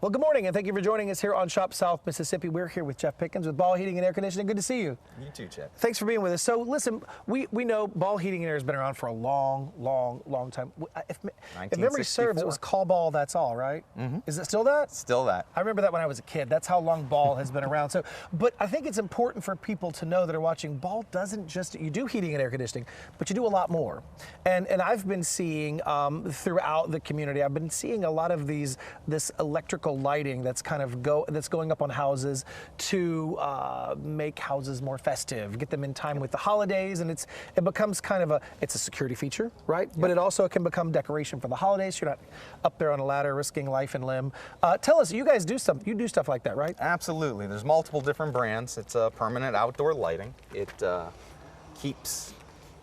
Well, good morning, and thank you for joining us here on Shop South Mississippi. We're here with Jeff Pickens with Ball Heating and Air Conditioning. Good to see you. You too, Jeff. Thanks for being with us. So, listen, we know Ball Heating and Air has been around for a long time. If memory serves, it was Call Ball, That's All, right? Mm-hmm. Is it still that? Still that. I remember that when I was a kid. That's how long Ball has been around. So, but I think it's important for people to know that are watching, Ball doesn't just, you do heating and air conditioning, but you do a lot more. And I've been seeing throughout the community, I've been seeing a lot of this electrical lighting that's going up on houses to make houses more festive, get them in time with the holidays, and it becomes kind of it's a security feature, right? Yep. But it also can become decoration for the holidays. So you're not up there on a ladder risking life and limb. Tell us, you guys do stuff like that, right? Absolutely. There's multiple different brands. It's permanent outdoor lighting.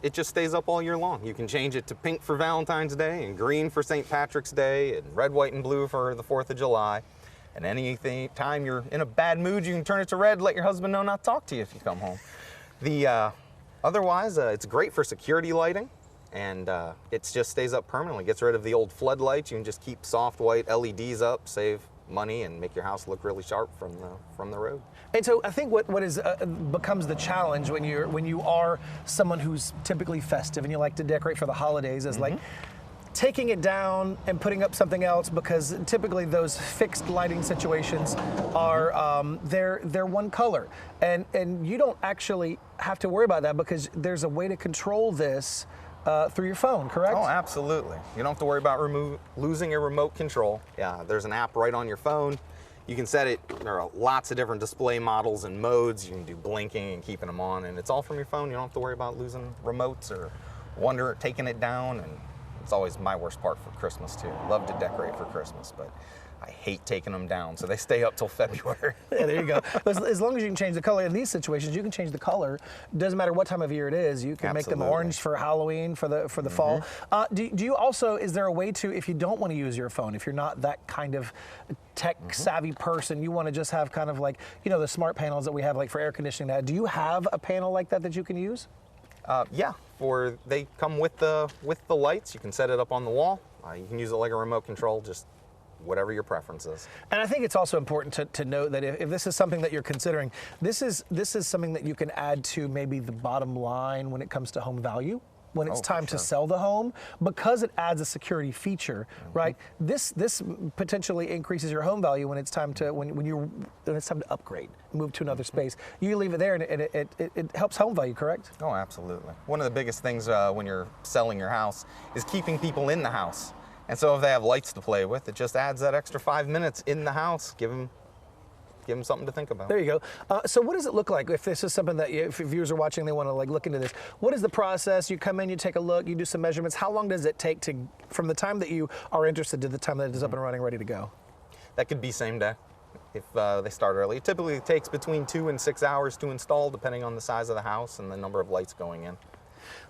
It just stays up all year long. You can change it to pink for Valentine's Day and green for St. Patrick's Day and red, white, and blue for the 4th of July. And any time you're in a bad mood, you can turn it to red, let your husband know not to talk to you if you come home. Otherwise, it's great for security lighting, and it just stays up permanently. Gets rid of the old floodlights. You can just keep soft white LEDs up, save money, and make your house look really sharp from the road. And so I think what becomes the challenge when you are someone who's typically festive and you like to decorate for the holidays is like taking it down and putting up something else, because typically those fixed lighting situations are they're one color, and you don't actually have to worry about that because there's a way to control this through your phone, correct? Oh, absolutely. You don't have to worry about losing your remote control. Yeah, there's an app right on your phone. You can set it. There are lots of different display models and modes. You can do blinking and keeping them on, and it's all from your phone. You don't have to worry about losing remotes or taking it down. And it's always my worst part for Christmas too. Love to decorate for Christmas, but I hate taking them down, so they stay up till February. Yeah, there you go. As long as you can change the color in these situations, you can change the color. Doesn't matter what time of year it is. You can make them orange for Halloween, for the fall. Do you also? Is there a way to, if you don't want to use your phone, if you're not that kind of tech savvy person, you want to just have kind of like the smart panels that we have like for air conditioning. Now, do you have a panel like that you can use? Yeah, they come with the lights. You can set it up on the wall. You can use it like a remote control, just whatever your preference is. And I think it's also important to note that if this is something that you're considering, this is something that you can add to maybe the bottom line when it comes to home value. When it's time to sell the home, because it adds a security feature, right? This potentially increases your home value when it's time to when it's time to upgrade, move to another space. You leave it there, and it helps home value, correct? Oh, absolutely. One of the biggest things when you're selling your house is keeping people in the house. And so if they have lights to play with, it just adds that extra 5 minutes in the house. Give them something to think about. There you go. So what does it look like if this is something that if viewers are watching, they want to look into this? What is the process? You come in, you take a look, you do some measurements. How long does it take from the time that you are interested to the time that it is up and running, ready to go? That could be same day if they start early. It typically takes between 2 and 6 hours to install, depending on the size of the house and the number of lights going in.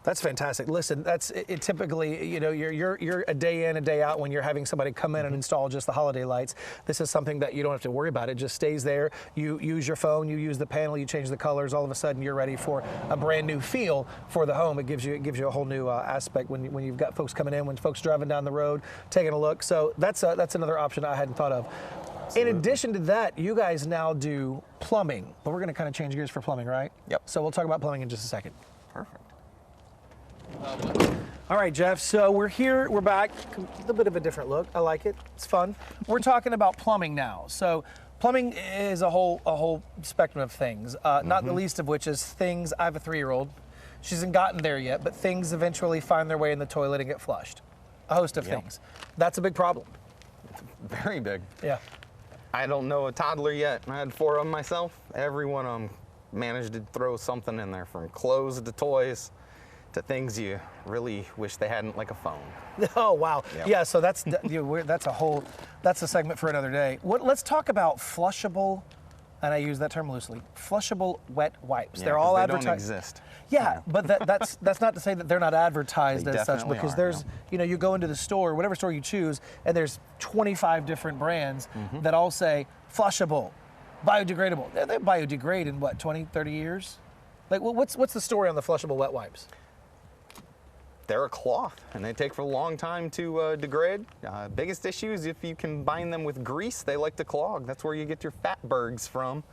That's fantastic. Listen, that's it. Typically, you're a day in, a day out when you're having somebody come in and install just the holiday lights. This is something that you don't have to worry about. It just stays there. You use your phone, you use the panel, you change the colors. All of a sudden, you're ready for a brand new feel for the home. It gives you a whole new aspect when you've got folks coming in, when folks driving down the road, taking a look. So that's another option I hadn't thought of. Absolutely. In addition to that, you guys now do plumbing, but we're going to kind of change gears for plumbing, right? Yep. So we'll talk about plumbing in just a second. Perfect. All right, Jeff, so we're here, we're back. A little bit of a different look. I like it. It's fun. We're talking about plumbing now. So plumbing is a whole spectrum of things, not the least of which is things. I have a 3-year-old. She hasn't gotten there yet, but things eventually find their way in the toilet and get flushed. A host of things. That's a big problem. Very big. Yeah. I don't know a toddler yet. I had 4 of them myself. Every one of them managed to throw something in there, from clothes to toys to things you really wish they hadn't, like a phone. Oh, wow. Yep. Yeah, so that's a segment for another day. Let's talk about flushable, and I use that term loosely, flushable wet wipes. Yeah, they're all advertised. They don't exist. Yeah, but that's not to say that they're not advertised as such, because there's, you go into the store, whatever store you choose, and there's 25 different brands that all say flushable, biodegradable. They biodegrade in what, 20, 30 years? Like, what's the story on the flushable wet wipes? they're a cloth, and they take for a long time to degrade. Biggest issue is if you combine them with grease, they like to clog. That's where you get your fatbergs from.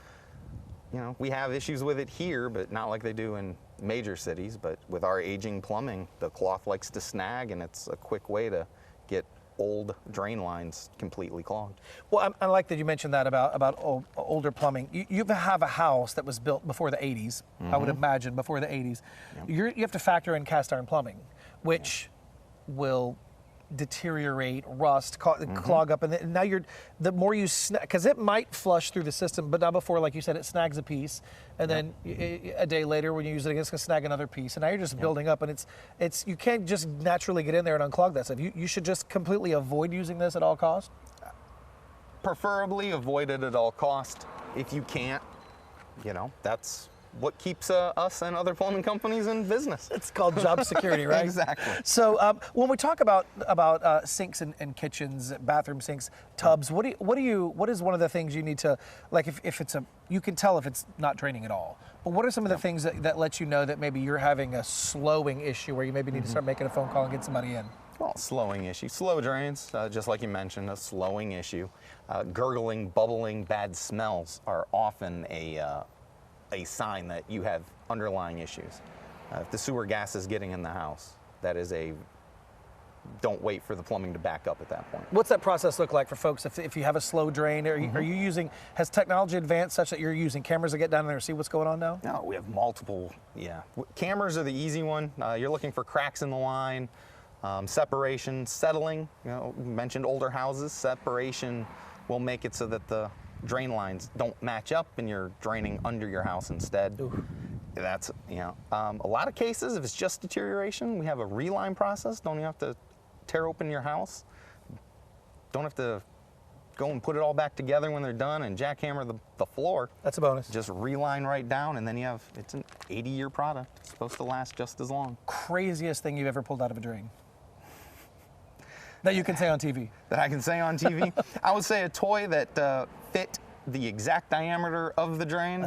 You know, we have issues with it here, but not like they do in major cities. But with our aging plumbing, the cloth likes to snag, and it's a quick way to get old drain lines completely clogged. Well, I like that you mentioned that about older plumbing. You have a house that was built before the 80s, I would imagine, before the 80s. Yep. You have to factor in cast iron plumbing, which will deteriorate, rust, clog up, and now the more you snag, because it might flush through the system, but not before, like you said, it snags a piece, and then a day later when you use it again, it's going to snag another piece, and now you're just building up, and it's you can't just naturally get in there and unclog that stuff. You should just completely avoid using this at all costs. Preferably avoid it at all cost. If you can't, you know, that's what keeps us and other plumbing companies in business. It's called job security, right? Exactly. So when we talk about sinks and kitchens, bathroom sinks, tubs, what is one of the things you need to, like if it's you can tell if it's not draining at all, but what are some of the things that let you know that maybe you're having a slowing issue where you maybe need to start making a phone call and get somebody in? Well, slowing issue. Slow drains, just like you mentioned, a slowing issue. Gurgling, bubbling, bad smells are often a sign that you have underlying issues. If the sewer gas is getting in the house, that is don't wait for the plumbing to back up at that point. What's that process look like for folks if you have a slow drain? Are you using, has technology advanced such that you're using cameras to get down there and see what's going on now? No, we have multiple, Cameras are the easy one. You're looking for cracks in the line, separation, settling. You know, we mentioned older houses. Separation will make it so that the drain lines don't match up and you're draining under your house instead. Ooh. That's, a lot of cases, if it's just deterioration, we have a reline process. Don't even have to tear open your house. Don't have to go and put it all back together when they're done and jackhammer the floor. That's a bonus. Just reline right down, and then it's an 80-year product. It's supposed to last just as long. Craziest thing you've ever pulled out of a drain? That you can say on TV. That I can say on TV? I would say a toy that fit the exact diameter of the drain.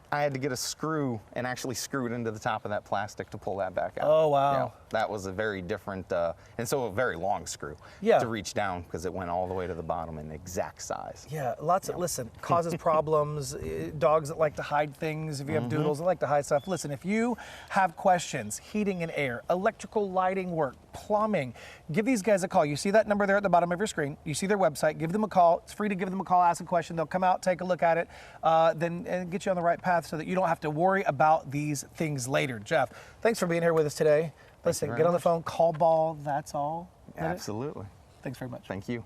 I had to get a screw and actually screw it into the top of that plastic to pull that back out. Oh, wow. Yeah, that was a very different, and so a very long screw to reach down because it went all the way to the bottom in the exact size. Yeah, listen, causes problems. Dogs that like to hide things. If you have doodles that like to hide stuff. Listen, if you have questions, heating and air, electrical lighting work, plumbing, give these guys a call. You see that number there at the bottom of your screen. You see their website. Give them a call. It's free to give them a call, ask a question. They'll come out, take a look at it, and get you on the right path so that you don't have to worry about these things later. Jeff, thanks for being here with us today. Listen, get on the phone, call Ball, that's all. Absolutely. Thanks very much. Thank you.